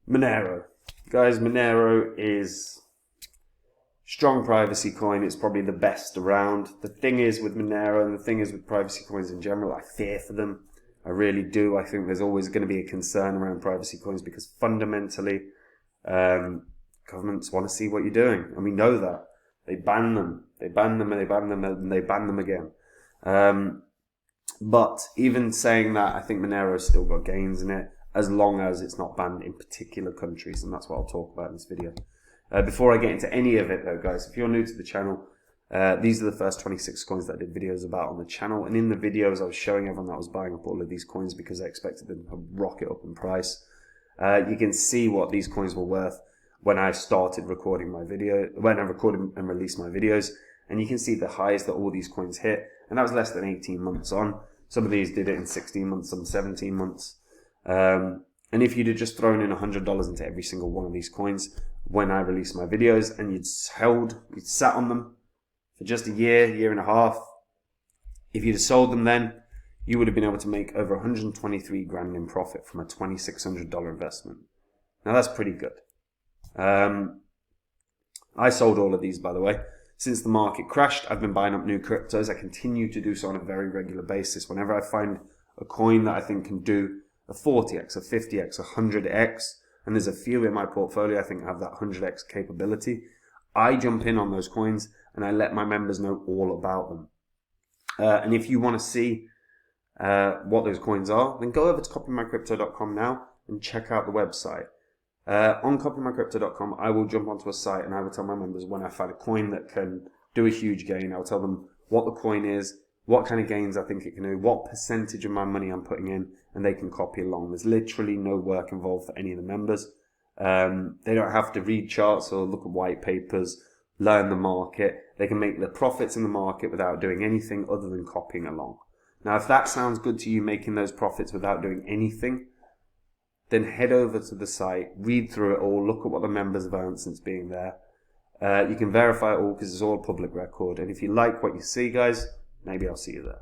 Monero. Guys, Monero is strong privacy coin. It's probably the best around. The thing is with Monero and the thing is with privacy coins in general, I fear for them. I really do. I think there's always going to be a concern around privacy coins because fundamentally, governments want to see what you're doing. And we know that. They ban them. They ban them and they ban them and they ban them again. But even saying that, I think Monero's still got gains in it, as long as it's not banned in particular countries, and that's what I'll talk about in this video. Before I get into any of it though, guys, if you're new to the channel, these are the first 26 coins that I did videos about on the channel, and in the videos I was showing everyone that I was buying up all of these coins because I expected them to rocket up in price. You can see what these coins were worth when I started recording my video, when I recorded and released my videos, and you can see the highs that all these coins hit, and that was less than 18 months on. Some of these did it in 16 months, some 17 months. And if you'd have just thrown in $100 into every single one of these coins when I released my videos, and you'd sat on them for just a year and a half, if you'd have sold them then, you would have been able to make over 123 grand in profit from a $2,600 investment. Now that's pretty good. I sold all of these, by the way. Since the market crashed, I've been buying up new cryptos. I continue to do so on a very regular basis. Whenever I find a coin that I think can do a 40x, a 50x, a 100x, and there's a few in my portfolio I think have that 100x capability, I jump in on those coins and I let my members know all about them. And if you want to see what those coins are, then go over to copymycrypto.com now and check out the website. On copymycrypto.com, I will jump onto a site and I will tell my members when I find a coin that can do a huge gain. I'll tell them what the coin is, what kind of gains I think it can do, what percentage of my money I'm putting in, and they can copy along. There's literally no work involved for any of the members. They don't have to read charts or look at white papers, learn the market. They can make their profits in the market without doing anything other than copying along. Now, if that sounds good to you, making those profits without doing anything, then head over to the site, read through it all, look at what the members have earned since being there. You can verify it all because it's all public record. And if you like what you see, guys, maybe I'll see you there.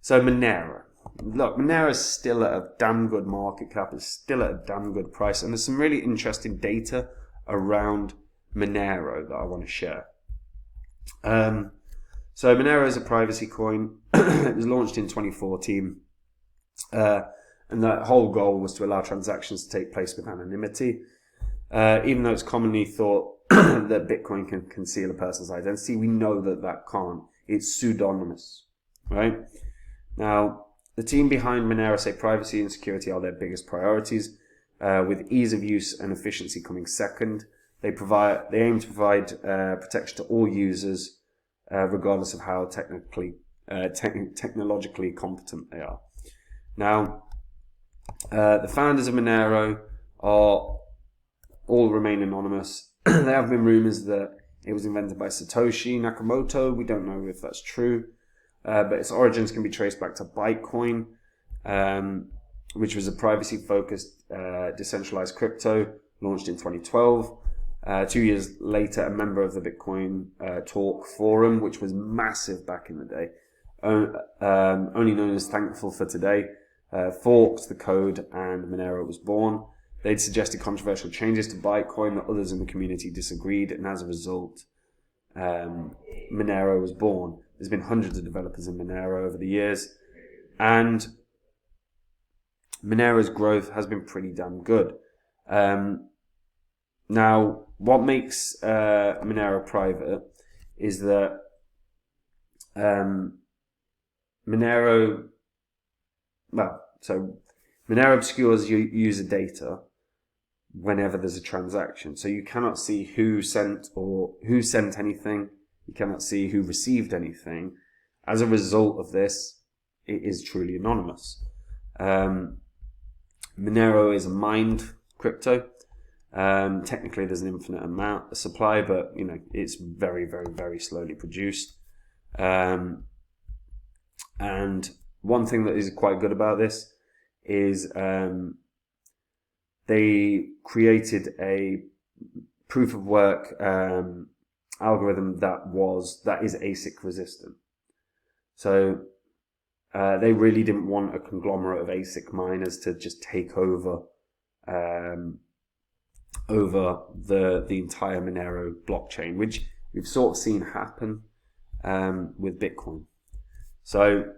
So Monero. Look, Monero is still at a damn good market cap. It's still at a damn good price. And there's some really interesting data around Monero that I want to share. So Monero is a privacy coin. It was launched in 2014. And that whole goal was to allow transactions to take place with anonymity. Even though it's commonly thought that Bitcoin can conceal a person's identity, we know that that can't. It's pseudonymous, right? Now, the team behind Monero say privacy and security are their biggest priorities, with ease of use and efficiency coming second. They aim to provide protection to all users, regardless of how technologically competent they are. Now, the founders of Monero all remain anonymous. There have been rumors that it was invented by Satoshi Nakamoto. We don't know if that's true, but its origins can be traced back to Bytecoin, which was a privacy-focused decentralized crypto launched in 2012. 2 years later, a member of the Bitcoin Talk forum, which was massive back in the day, only known as Thankful for Today, forked the code and Monero was born. They'd suggested controversial changes to Bytecoin that others in the community disagreed, and as a result, Monero was born. There's been hundreds of developers in Monero over the years, and Monero's growth has been pretty damn good. Now, what makes Monero private is that Monero obscures user data whenever there's a transaction. So you cannot see who sent anything. You cannot see who received anything. As a result of this, it is truly anonymous. Monero is a mined crypto. Technically, there's an infinite amount of supply, but it's very, very, very slowly produced. And one thing that is quite good about this is they created a proof of work algorithm that is ASIC resistant. So they really didn't want a conglomerate of ASIC miners to just take over over the entire Monero blockchain, which we've sort of seen happen with Bitcoin. So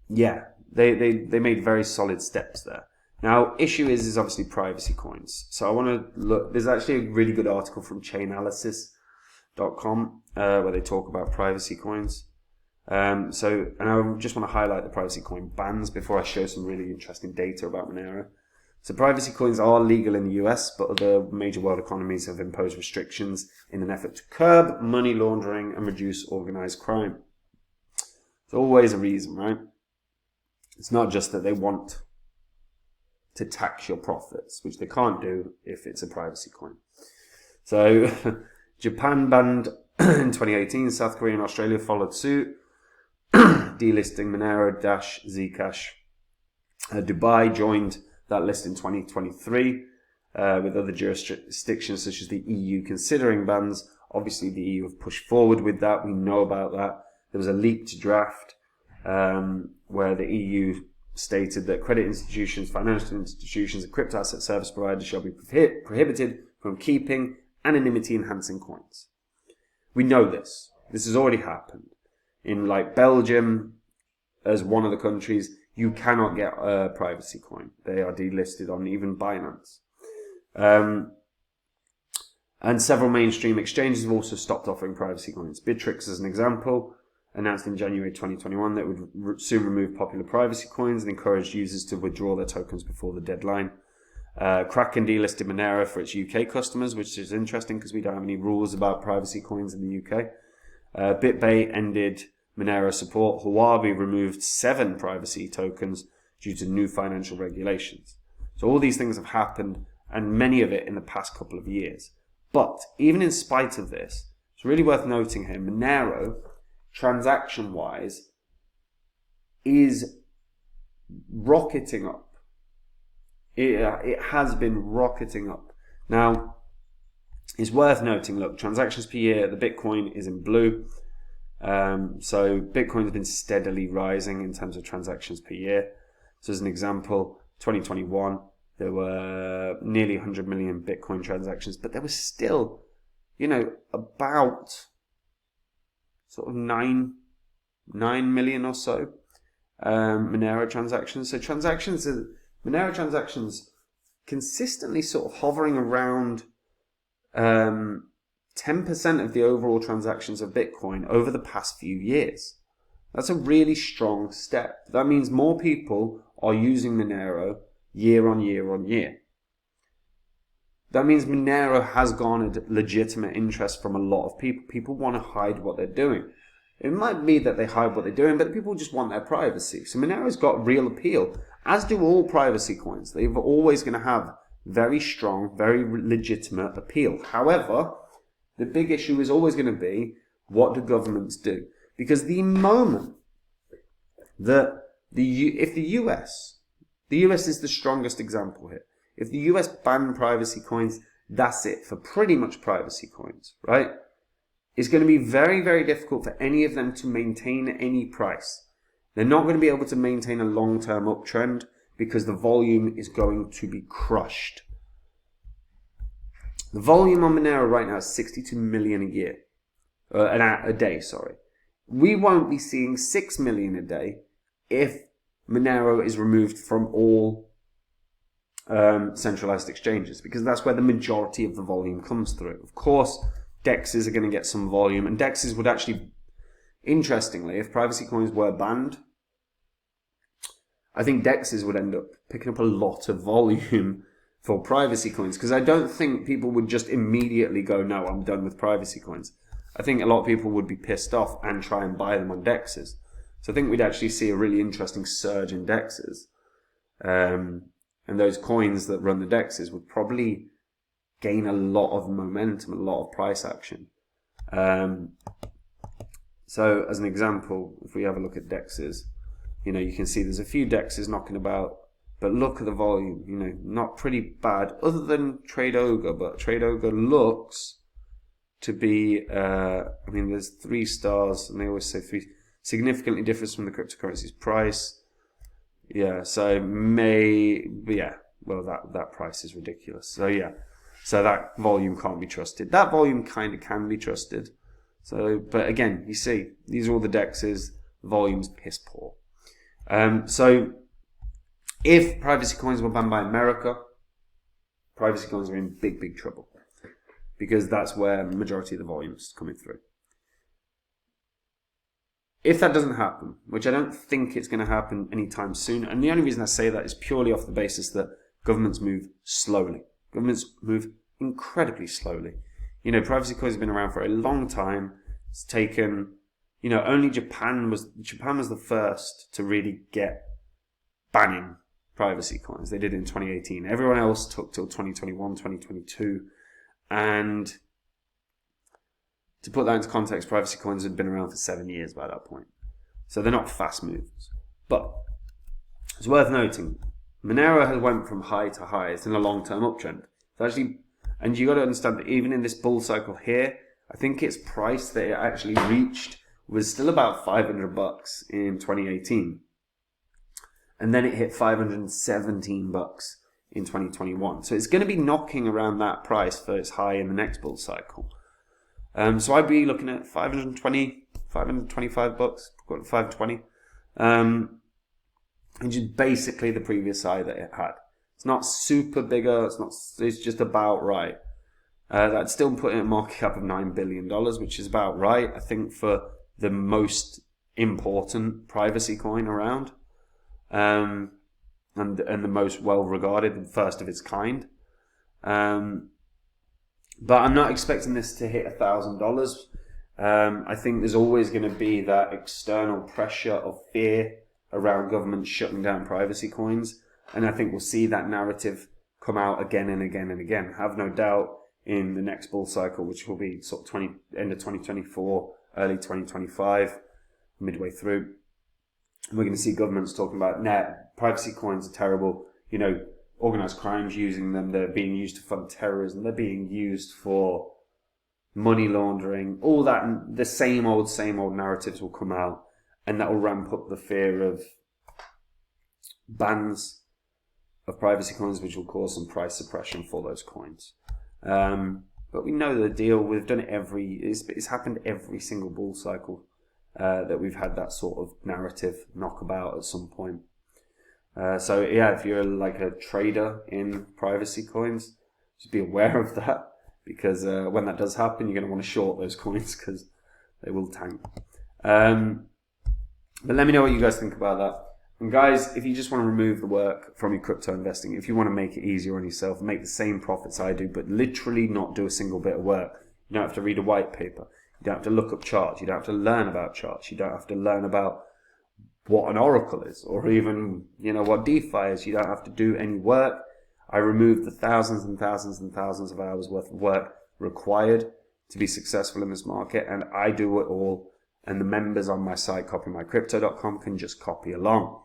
yeah, they made very solid steps there. Now, issue is obviously privacy coins. So I want to look. There's actually a really good article from Chainalysis.com where they talk about privacy coins. And I just want to highlight the privacy coin bans before I show some really interesting data about Monero. So privacy coins are legal in the US, but other major world economies have imposed restrictions in an effort to curb money laundering and reduce organized crime. There's always a reason, right? It's not just that they want to tax your profits, which they can't do if it's a privacy coin. So Japan banned in 2018, South Korea and Australia followed suit, delisting Monero-Zcash. Dubai joined that list in 2023, with other jurisdictions such as the EU considering bans. Obviously, the EU have pushed forward with that. We know about that. There was a leaked draft where the EU stated that credit institutions, financial institutions, and crypto asset service providers shall be prohibited from keeping anonymity-enhancing coins. We know this. This has already happened. In like Belgium, as one of the countries, you cannot get a privacy coin. They are delisted on even Binance. And several mainstream exchanges have also stopped offering privacy coins. Bittrex, as an example, announced in January 2021 that it would soon remove popular privacy coins and encourage users to withdraw their tokens before the deadline. Kraken delisted Monero for its UK customers, which is interesting because we don't have any rules about privacy coins in the UK. BitBay ended Monero support. Huobi removed 7 privacy tokens due to new financial regulations. So all these things have happened, and many of it in the past couple of years. But even in spite of this, it's really worth noting here, Monero, transaction-wise, is rocketing up. It has been rocketing up. Now, it's worth noting, look, transactions per year, the Bitcoin is in blue. So Bitcoin has been steadily rising in terms of transactions per year. So as an example, 2021, there were nearly 100 million Bitcoin transactions, but there was still, about sort of 9 million or so Monero transactions. So Monero transactions consistently sort of hovering around 10% of the overall transactions of Bitcoin over the past few years. That's a really strong step. That means more people are using Monero year on year on year. That means Monero has garnered legitimate interest from a lot of people. People want to hide what they're doing. It might be that they hide what they're doing, but people just want their privacy. So Monero's got real appeal, as do all privacy coins. They're always going to have very strong, very legitimate appeal. However, the big issue is always going to be, what do governments do? Because the moment that if the US is the strongest example here. If the US ban privacy coins, that's it for pretty much privacy coins, right? It's going to be very, very difficult for any of them to maintain any price. They're not going to be able to maintain a long-term uptrend because the volume is going to be crushed. The volume on Monero right now is 62 million a day. We won't be seeing 6 million a day if Monero is removed from all centralized exchanges, because that's where the majority of the volume comes through. Of course, DEXs are going to get some volume, and DEXs would actually, interestingly, if privacy coins were banned, I think DEXs would end up picking up a lot of volume for privacy coins, because I don't think people would just immediately go, no, I'm done with privacy coins. I think a lot of people would be pissed off and try and buy them on DEXs. So I think we'd actually see a really interesting surge in DEXs. And those coins that run the DEXs would probably gain a lot of momentum, a lot of price action. So as an example, if we have a look at DEXs, you can see there's a few DEXs knocking about, but look at the volume, not pretty bad, other than TradeOgre, but TradeOgre looks to be, there's 3 stars, and they always say 3, significantly differs from the cryptocurrency's price. Yeah, so that price is ridiculous. So yeah, So that volume can't be trusted. That volume kind of can be trusted. So, but again, you see, these are all the dexes. Volume's piss poor. So if privacy coins were banned by America, privacy coins are in big, big trouble, because that's where the majority of the volume is coming through. If that doesn't happen, which I don't think it's going to happen anytime soon, and the only reason I say that is purely off the basis that governments move slowly. Governments move incredibly slowly. You know, privacy coins have been around for a long time. It's taken, you know, only Japan was the first to really get banning privacy coins. They did it in 2018. Everyone else took till 2021, 2022. And to put that into context, privacy coins had been around for 7 years by that point. So they're not fast movers. But it's worth noting, Monero has went from high to high. It's in a long-term uptrend. It's actually, and you got to understand that even in this bull cycle here, I think its price that it actually reached was still about $500 in 2018. And then it hit $517 in 2021. So it's going to be knocking around that price for its high in the next bull cycle. So I'd be looking at $525, $520, which is basically the previous high that it had. It's not super bigger. It's just about right. That's still putting a market cap of $9 billion, which is about right, I think, for the most important privacy coin around, and the most well regarded, the first of its kind. But I'm not expecting this to hit $1,000. I think there's always going to be that external pressure of fear around governments shutting down privacy coins, and I think we'll see that narrative come out again and again and again. Have no doubt in the next bull cycle, which will be sort of end of 2024, early 2025, midway through, we're going to see governments talking about, privacy coins are terrible, you know, organized crime's using them, they're being used to fund terrorism, they're being used for money laundering, all that, and the same old narratives will come out, and that will ramp up the fear of bans of privacy coins, which will cause some price suppression for those coins. But we know the deal. We've done it it's happened every single bull cycle that we've had that sort of narrative knockabout at some point. So yeah, if you're like a trader in privacy coins, just be aware of that, because when that does happen, you're going to want to short those coins because they will tank. But let me know what you guys think about that. And guys, if you just want to remove the work from your crypto investing, if you want to make it easier on yourself, make the same profits I do, but literally not do a single bit of work, you don't have to read a white paper, you don't have to look up charts, you don't have to learn about charts, you don't have to learn about what an oracle is, or even, you know, what DeFi is. You don't have to do any work. I removed the thousands and thousands and thousands of hours worth of work required to be successful in this market, and I do it all, and the members on my site, copymycrypto.com, can just copy along.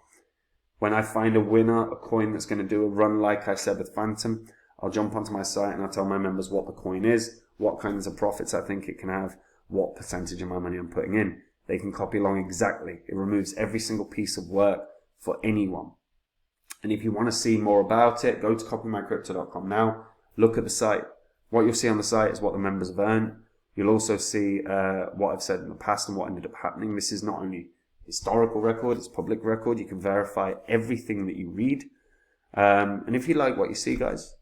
When I find a winner, a coin that's going to do a run like I said with Phantom, I'll jump onto my site and I'll tell my members what the coin is, what kinds of profits I think it can have, what percentage of my money I'm putting in. They can copy along exactly. It removes every single piece of work for anyone. And if you want to see more about it, go to copymycrypto.com now. Look at the site. What you'll see on the site is what the members have earned. You'll also see what I've said in the past and what ended up happening. This is not only historical record, it's public record. You can verify everything that you read. And if you like what you see, guys,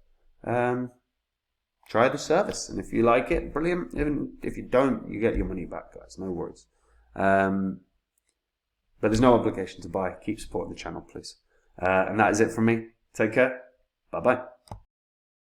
try the service. And if you like it, brilliant. Even if you don't, you get your money back, guys. No worries. But there's no obligation to buy. Keep supporting the channel, please. And that is it from me. Take care. Bye-bye.